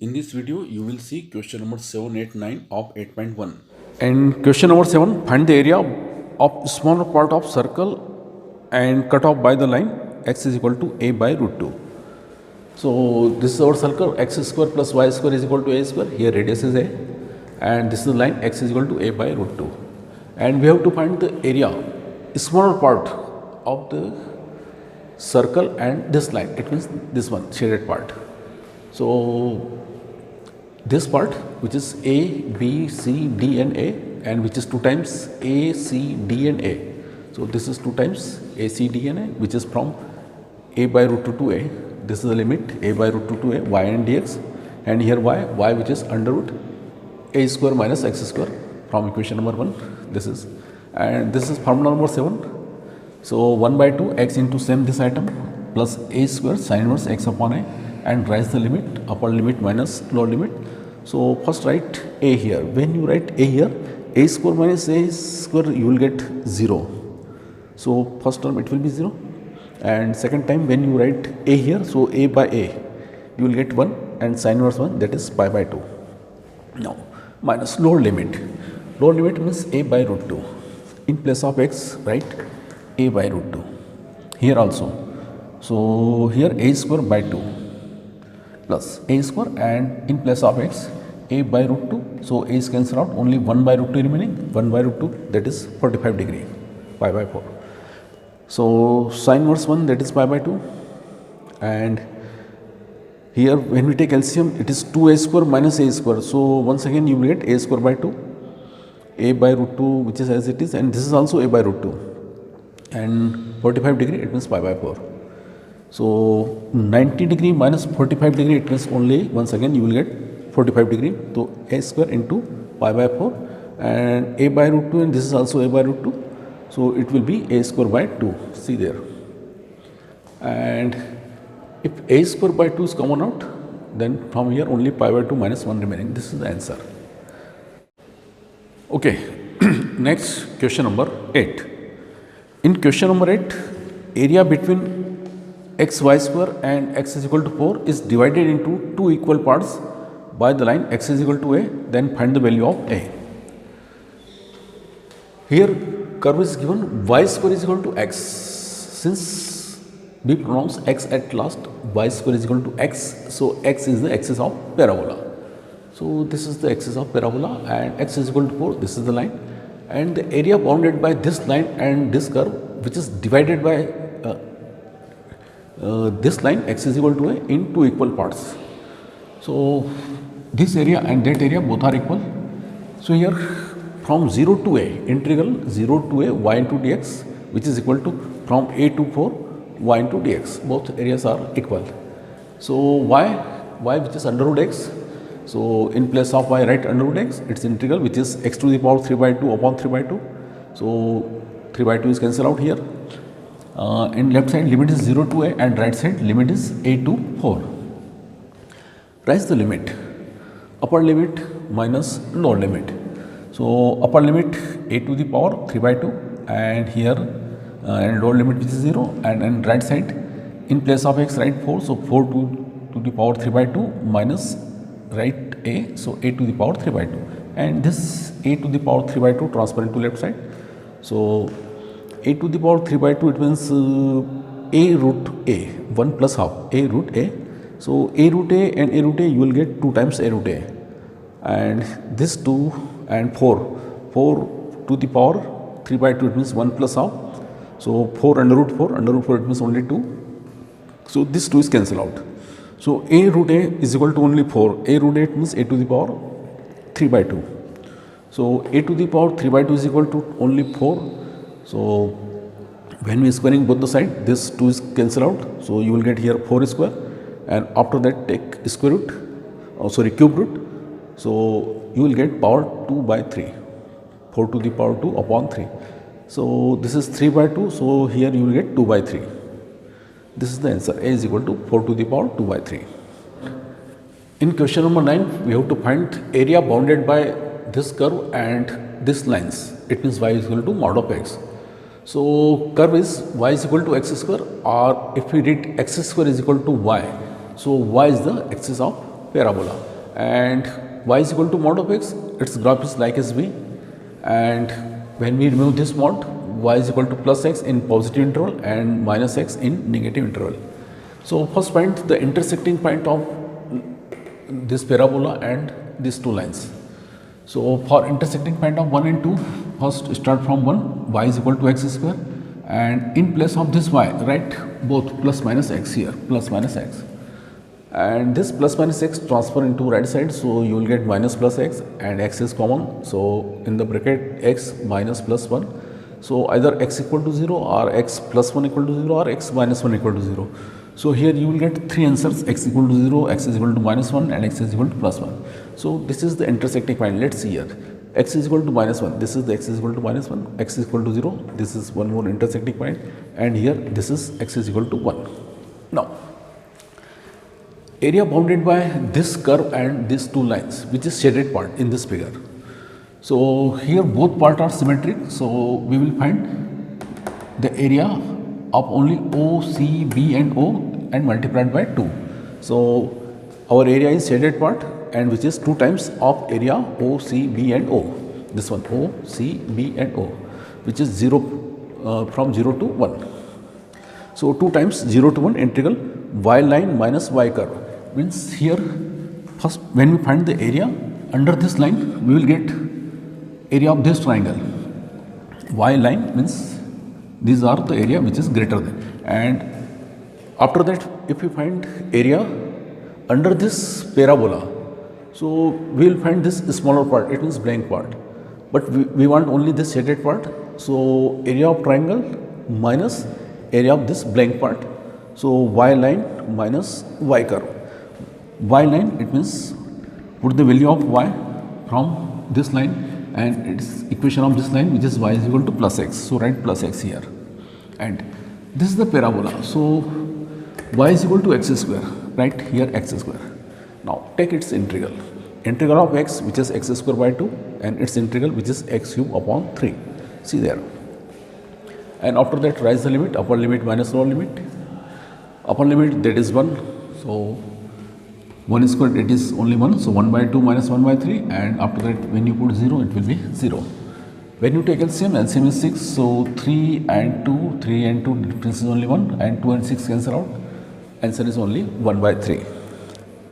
In this video, you will see question number 7, 8, 9 of 8.1. And question number 7, find the area of smaller part of circle and cut off by the line x is equal to a by root 2. So this is our circle, x square plus y square is equal to a square. Here radius is a, and this is the line x is equal to a by root 2. And we have to find the area, smaller part of the circle and this line. It means this one, shaded part. So this part, which is A, B, C, D and A, and which is 2 times A, C, D and A. So this is 2 times A, C, D and A, which is from A by root 2 to A. This is the limit A by root 2 to A, y and dx, and here y which is under root A square minus x square from equation number 1. This is, and this is formula number 7. So 1 by 2 x into same this item plus a square sin inverse x upon a, and raise the limit, upper limit minus lower limit. So first write a here. When you write a here, a square minus a square you will get 0. So first term it will be 0, and second time when you write a here, so a by a you will get 1 and sin inverse 1, that is pi by 2. Now minus lower limit. Lower limit means a by root 2. In place of x write a by root 2 here also. So here a square by 2 plus a square, and in place of x a by root 2. So a is cancelled out, only 1 by root 2 remaining, 1 by root 2, that is 45 degree, pi by 4. So sin inverse 1, that is pi by 2, and here when we take LCM it is 2a square minus a square. So once again you will get a square by 2, a by root 2 which is as it is, and this is also a by root 2, and 45 degree it means pi by 4. So 90 degree minus 45 degree, it means only once again you will get 45 degree. So a square into pi by 4, and a by root 2, and this is also a by root 2. So it will be a square by 2, see there. And if a square by 2 is common out, then from here only pi by 2 minus 1 remaining. This is the answer. Okay, next question number 8. In question number 8, area between x y square and x is equal to 4 is divided into 2 equal parts by the line x is equal to a, then find the value of a. Here curve is given y square is equal to x. Since we pronounce x at last, y square is equal to x, so x is the axis of parabola. So this is the axis of parabola, and x is equal to 4, this is the line, and the area bounded by this line and this curve, which is divided by this line x is equal to a in 2 equal parts. So this area and that area both are equal. So here from 0 to a, integral 0 to a y into dx, which is equal to from a to 4 y into dx, both areas are equal. So y which is under root x, so in place of y write under root x, its integral which is x to the power 3 by 2 upon 3 by 2. So 3 by 2 is cancelled out here. In left side limit is 0 to a, and right side limit is a to 4. Raise the limit, upper limit minus lower limit. So upper limit a to the power 3 by 2, and here and lower limit which is 0, and right side in place of x write 4, so 4 to the power 3 by 2 minus right a, so a to the power 3 by 2, and this a to the power 3 by 2 transfer into left side. So a to the power 3 by 2, it means a root a, 1 plus half a root a. So a root a and a root a you will get 2 times a root a, and this 2 and 4 to the power 3 by 2, it means 1 plus half. So 4 under root 4 it means only 2. So this 2 is cancelled out. So a root a is equal to only 4. A root a, it means a to the power 3 by 2. So a to the power 3 by 2 is equal to only 4. So when we are squaring both the side, this 2 is cancelled out. So you will get here 4 square, and after that take square root, cube root. So you will get power 2 by 3, 4 to the power 2 upon 3. So this is 3 by 2, so here you will get 2 by 3. This is the answer. A is equal to 4 to the power 2 by 3. In question number 9, we have to find area bounded by this curve and this lines. It means y is equal to mod of x. So curve is y is equal to x square, or if we read x square is equal to y, so y is the axis of parabola, and y is equal to mod of x, its graph is like as v, and when we remove this mod, y is equal to plus x in positive interval and minus x in negative interval. So first find the intersecting point of this parabola and these two lines. So for intersecting point of 1 and 2, first start from 1, y is equal to x square, and in place of this y write both plus minus x here, plus minus x, and this plus minus x transfer into right side, so you will get minus plus x, and x is common, so in the bracket x minus plus 1, so either x equal to 0 or x plus 1 equal to 0 or x minus 1 equal to 0. So here you will get three answers: x equal to 0, x is equal to minus 1, and x is equal to plus 1. So this is the intersecting point. Let's see here. X is equal to minus 1. This is the x is equal to minus 1. X is equal to 0. This is one more intersecting point. And here this is x is equal to 1. Now, area bounded by this curve and these two lines, which is shaded part in this figure. So here both parts are symmetric. So we will find the area of only O, C, B and O and multiplied by 2. So our area is shaded part, and which is 2 times of area O, C, B and O. This one O, C, B and O, which is 0 from 0 to 1. So 2 times 0 to 1 integral y line minus y curve, means here first when we find the area under this line, we will get area of this triangle. Y line means these are the area which is greater than, and after that if we find area under this parabola, so we will find this smaller part, it means blank part, but we want only this shaded part. So area of triangle minus area of this blank part, so y line minus y curve. Y line, it means put the value of y from this line and its equation of this line, which is y is equal to plus x, so write plus x here, and this is the parabola, so y is equal to x square, right here x square. Now take its integral, integral of x, which is x square by 2, and its integral, which is x cube upon 3, see there, and after that raise the limit, upper limit minus lower limit, upper limit that is 1, so 1 squared it is only 1, so 1 by 2 minus 1 by 3, and after that when you put 0 it will be 0. When you take LCM is 6, so 3 and 2 difference is only 1, and 2 and 6 cancel out, answer is only 1 by 3.